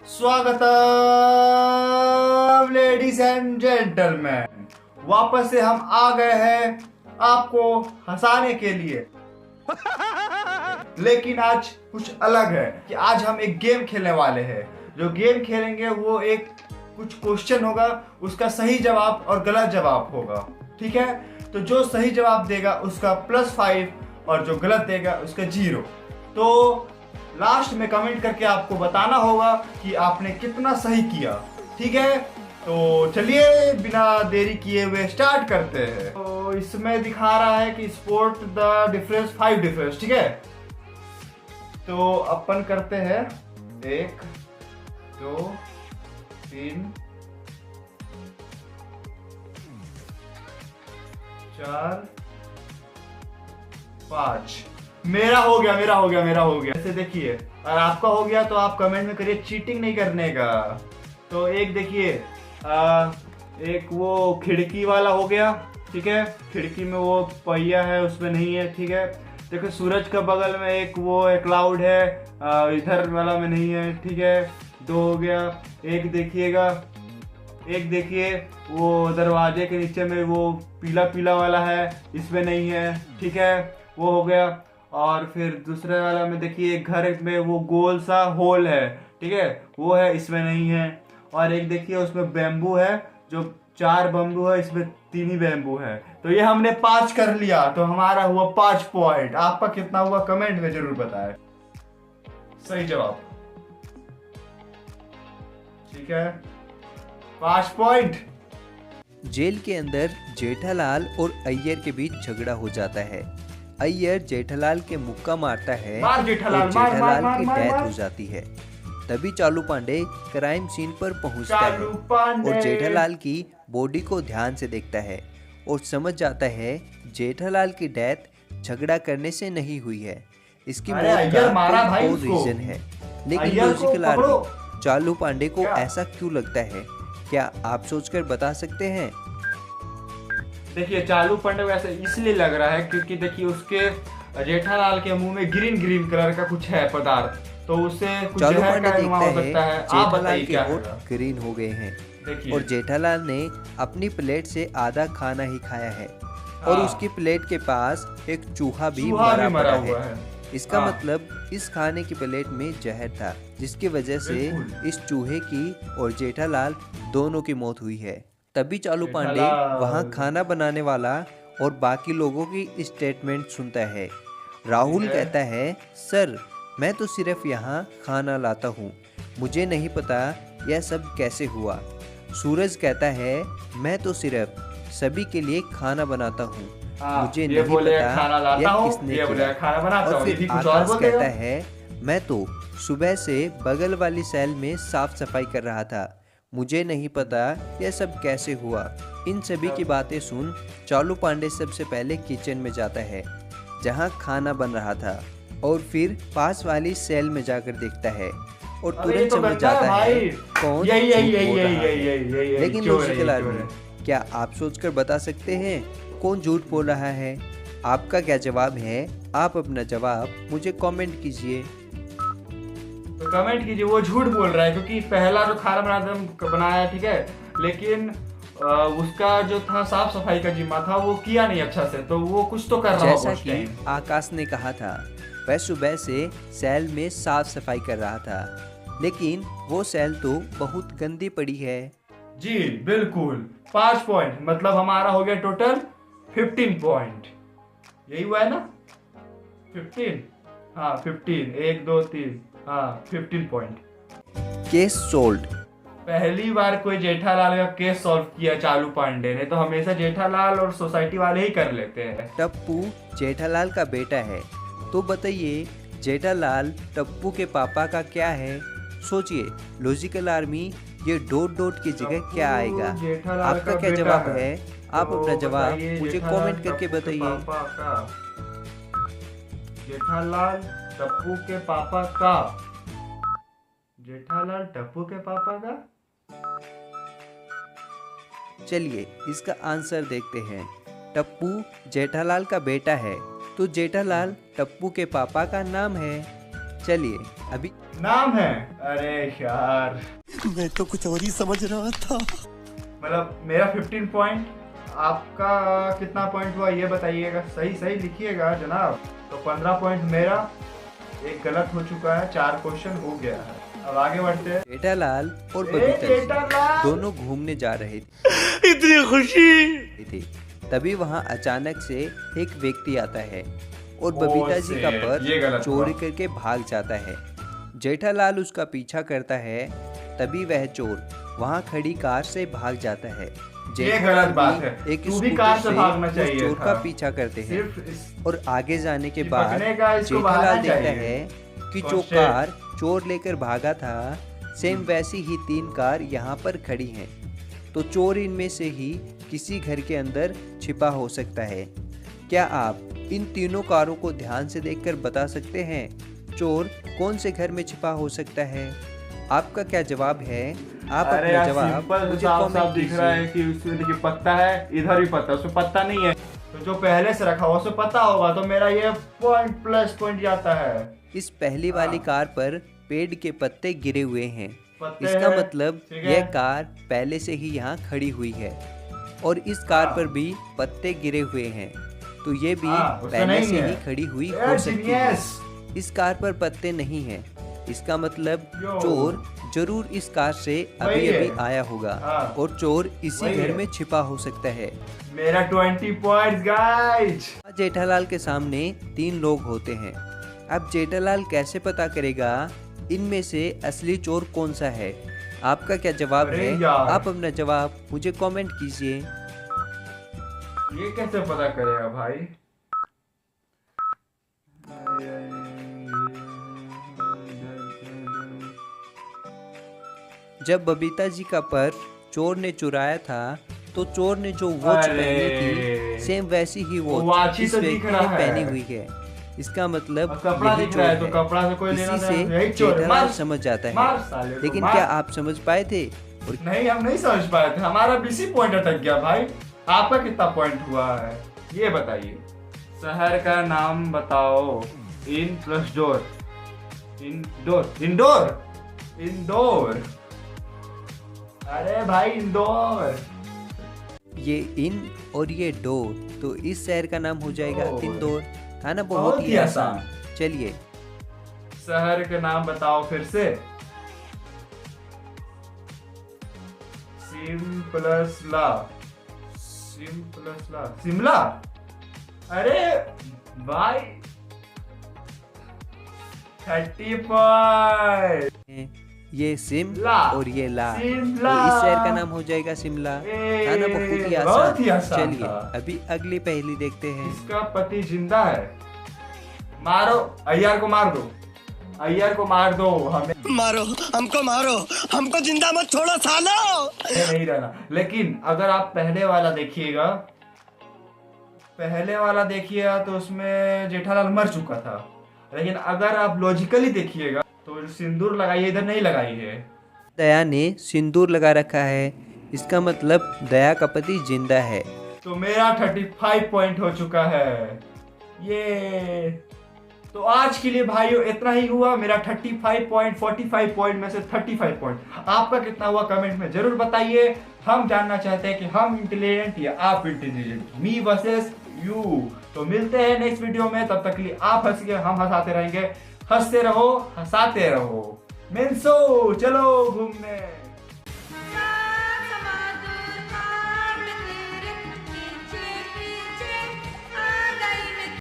स्वागतम ladies and gentleman, वापस से हम आ गए हैं आपको हंसाने के लिए। लेकिन आज कुछ अलग है कि आज हम एक गेम खेलने वाले हैं। जो गेम खेलेंगे वो एक कुछ क्वेश्चन होगा, उसका सही जवाब और गलत जवाब होगा। ठीक है, तो जो सही जवाब देगा उसका +5 और जो गलत देगा उसका 0। तो लास्ट में कमेंट करके आपको बताना होगा कि आपने कितना सही किया। ठीक है, तो चलिए बिना देरी किए हुए स्टार्ट करते हैं। तो इसमें दिखा रहा है कि स्पोर्ट द डिफरेंस 5 डिफरेंस। ठीक है, तो अपन करते हैं 1 2 3 4 5। मेरा हो गया। ऐसे देखिए, और आपका हो गया तो आप कमेंट में करिए चीटिंग नहीं करने का। तो एक देखिए, एक वो खिड़की वाला हो गया। ठीक है, खिड़की में वो पहिया है उसमें नहीं है। ठीक है, देखो सूरज का बगल में एक क्लाउड है, इधर वाला में नहीं है। ठीक है, 2 हो गया। एक देखिए वो दरवाजे के नीचे में वो पीला पीला वाला है, इसमें नहीं है। ठीक है, वो हो गया। और फिर दूसरे वाला में देखिए घर में वो गोल सा होल है। ठीक है, वो है, इसमें नहीं है। और एक देखिए उसमें बैम्बू है, जो 4 बैम्बू है, इसमें 3 ही बैम्बू है। तो ये हमने 5 कर लिया, तो हमारा हुआ 5 पॉइंट। आपका कितना हुआ कमेंट में जरूर बताएं सही जवाब। ठीक है, 5 पॉइंट। जेल के अंदर जेठालाल और अय्यर के बीच झगड़ा हो जाता है। अय्यर जेठालाल के मुक्का मारता है और जेठालाल की डेथ हो जाती है। तभी चालू पांडे क्राइम सीन पर पहुंचता है और जेठालाल की बॉडी को ध्यान से देखता है और समझ जाता है जेठालाल की डेथ झगड़ा करने से नहीं हुई है, इसकी मौत का कोई और रीजन है। लेकिन लॉजिकल आर्मी चालू पांडे को ऐसा क्यों लगता है, क्या आप सोचकर बता सकते हैं? देखिए, चालू पांडे वैसे इसलिए लग रहा है क्योंकि देखिए उसके जेठालाल के मुंह में ग्रीन कलर का कुछ है पदार्थ, तो उससे कुछ चालू जहर पांडे का देखता हो है सकता है। आप जेठालाल बताइए के क्या होठ है? ग्रीन हो गए हैं देखिए, और जेठालाल ने अपनी प्लेट से आधा खाना ही खाया है और उसकी प्लेट के पास एक चूहा भी मरा पड़ा है। इसका मतलब इस खाने की प्लेट में जहर था, जिसकी वजह से इस चूहे की और जेठालाल दोनों की मौत हुई है। तभी चालू पांडे वहां खाना बनाने वाला और बाकी लोगों की स्टेटमेंट सुनता है। राहुल कहता है, सर मैं तो सिर्फ यहाँ खाना लाता हूँ, मुझे नहीं पता यह सब कैसे हुआ। सूरज कहता है, मैं तो सिर्फ सभी के लिए खाना बनाता हूँ, मुझे नहीं पता यह किसने किया। और फिर आकाश कहता है, मैं तो सुबह से बगल वाली सेल में साफ सफाई कर रहा था, मुझे नहीं पता यह सब कैसे हुआ। इन सभी की बातें सुन चालू पांडे सबसे पहले किचन में जाता है जहां खाना बन रहा था और फिर पास वाली सेल में जाकर देखता है और तुरंत समझ जाता है कौन झूठ बोल रहा है। लेकिन लॉजिकल आर्मी, क्या आप सोचकर बता सकते हैं कौन झूठ बोल रहा है? आपका क्या जवाब है? आप अपना जवाब मुझे कमेंट कीजिए। तो कमेंट कीजिए वो झूठ बोल रहा है, क्योंकि पहला जो खाना बनाया, ठीक है, लेकिन उसका जो था साफ सफाई का जिम्मा था वो किया नहीं अच्छा से, तो वो कुछ तो कर रहा होगा। जैसा कि आकाश ने कहा था, वह सुबह से सेल में साफ सफाई कर रहा था, लेकिन वो सेल तो बहुत गंदी पड़ी है। जी बिल्कुल, 5 पॉइंट, मतलब हमारा हो गया टोटल 15 पॉइंट। यही हुआ है ना, 15? हाँ 15, 1 2 3, हाँ 15 पॉइंट। Case sold. पहली बार कोई जेठालाल का केस सॉल्व किया चालू पांडे ने, तो हमेशा जेठालाल और सोसाइटी वाले ही कर लेते हैं। टप्पू जेठालाल का बेटा है, तो बताइए जेठालाल टप्पू के पापा का क्या है? सोचिए लॉजिकल आर्मी, ये डॉट डॉट की जगह क्या आएगा? आपका क्या जवाब है? आप अपना जवाब मुझे कमेंट करके बताइए। जेठालाल टप्पू के पापा का, जेठालाल टप्पू के पापा का। चलिए इसका आंसर देखते हैं। टप्पू जेठालाल का बेटा है, तो जेठालाल टप्पू के पापा का नाम है। चलिए अभी नाम है, अरे यार मैं तो कुछ और ही समझ रहा था। मतलब मेरा 15 पॉइंट, आपका कितना पॉइंट हुआ ये बताइएगा, सही सही लिखिएगा जनाब। तो 15 पॉइंट मेरा, एक गलत हो चुका है, 4 क्वेश्चन हो गया है। अब आगे बढ़ते हैं। जेठालाल और ए, बबीता जी जेठालाल! दोनों घूमने जा रहे थे। इतनी खुशी। तभी वहां अचानक से एक व्यक्ति आता है और ओ बबीता जी का ये गलत पर्स चोरी हुआ। करके भाग जाता है। जेठालाल उसका पीछा करता है, तभी वह चोर वहां खड़ी कार से भाग जाता है। ये जेठालाल गलत बात भी है, एक तू भी स्कूटर कार से से भागना उस चाहिए चोर था। का पीछा करते हैं सिर्फ इस और आगे जाने के चिपकने बाद का इसको जेठालाल बहाना देखता चाहिए। है कि जो कौन-से? कार चोर लेकर भागा था, सेम वैसी ही 3 कार यहाँ पर खड़ी हैं। तो चोर इनमें से ही किसी घर के अंदर छिपा हो सकता है। क्या आप इन तीनों कारों को ध्यान से देखकर बता सकते हैं चोर कौन से घर में छिपा हो सकता है? आपका क्या जवाब है? आप अरे अपना यार जवाब सिंपल मुझे साफ कमेंट साफ दिख रहा है कीजिए। कि उसमें देखिए पत्ता है, इधर भी पत्ता, उसमें पत्ता नहीं है। तो जो पहले से रखा हुआ उसे पता होगा, तो मेरा ये पॉइंट प्लस पॉइंट जाता है। इस पहली वाली कार पर पेड़ के पत्ते गिरे हुए हैं। पत्ते इसका हैं, मतलब ठीक है। यह कार पहले से ही यहाँ खड़ी हुई है और इस कार हाँ। पर भी पत्ते गिरे हुए हैं, तो ये भी हाँ, उसका पहले नहीं से है। ही खड़ी हुई ए, हो सकती है। genius! इस कार पर पत्ते नहीं हैं, इसका मतलब यो। चोर जरूर इस कार से वही अभी है। अभी आया होगा हाँ। और चोर इसी वही घर है। में छिपा हो सकता है। मेरा 20 पॉइंट्स गाइस। जेठालाल के सामने 3 लोग होते हैं। अब जेठालाल कैसे पता करेगा इनमें से असली चोर कौन सा है? आपका क्या जवाब अरे है? यार। आप अपना जवाब मुझे कमेंट कीजिए। ये कैसे पता करेगा भाई? जब बबीता जी का पर्स चोर ने चुराया था, तो चोर ने जो वॉच अरे। पहनी थी, सेम वैसी ही वॉच वॉच ही इस तो दिख व्यक्ति ने रहा है। पहनी हुई है। इसका मतलब और कपड़ा यही दिख रहा है, चोर तो कपड़ा से कोई लेना इसी देना, से यही चोर है। जेठालाल मार, समझ जाता मार है। साले को, लेकिन मार। क्या आप समझ पाए थे? और नहीं, हम नहीं समझ पाए थे, हमारा 20 पॉइंट अटक गया भाई। आपका कितना पॉइंट हुआ है ये बताइए। शहर का नाम बताओ। In plus door, Indore, Indore, Indore. अरे भाई इंदौर। ये इन और ये डोर, तो इस शहर का नाम हो जाएगा डोर। इंदौर। था ना बहुत ही आसान। चलिए शहर का नाम बताओ फिर से। सिम प्लस ला, सिम प्लस ला, शिमला। अरे भाई 30 पॉइंट। ये सिम ला। और ये ला, शिमला। तो इस शहर का नाम हो जाएगा शिमला। था ना बहुत ही आसान। चलिए था। अभी अगली पहेली देखते हैं। इसका पति जिंदा है। मारो, अय्यर को मार दो, अय्यर को मार दो, हमें मारो, हमको मारो, हमको जिंदा मत छोड़ो सालो। नहीं रहना। लेकिन अगर आप पहले वाला देखिएगा, तो उसमें जेठालाल मर चुका था। लेकिन अगर आप लॉजिकली देखिएगा तो सिंदूर लगाई इधर नहीं लगाई है। दया ने सिंदूर लगा रखा है, इसका मतलब दया का पति जिंदा है। तो मेरा 35 पॉइंट हो चुका है। ये तो आज के लिए भाइयों इतना ही हुआ। मेरा 35 पॉइंट, 45 पॉइंट में से 35 पॉइंट। आपका कितना हुआ कमेंट में जरूर बताइए। हम जानना चाहते हैं कि हम इंटेलिजेंट या आप इंटेलिजेंट, मी वर्सेस यू। तो मिलते हैं नेक्स्ट वीडियो में, तब तक के लिए आप हंसिए, हम हंसाते रहेंगे। हंसते रहो, हंसाते रहो। मिन्सो चलो घूमने।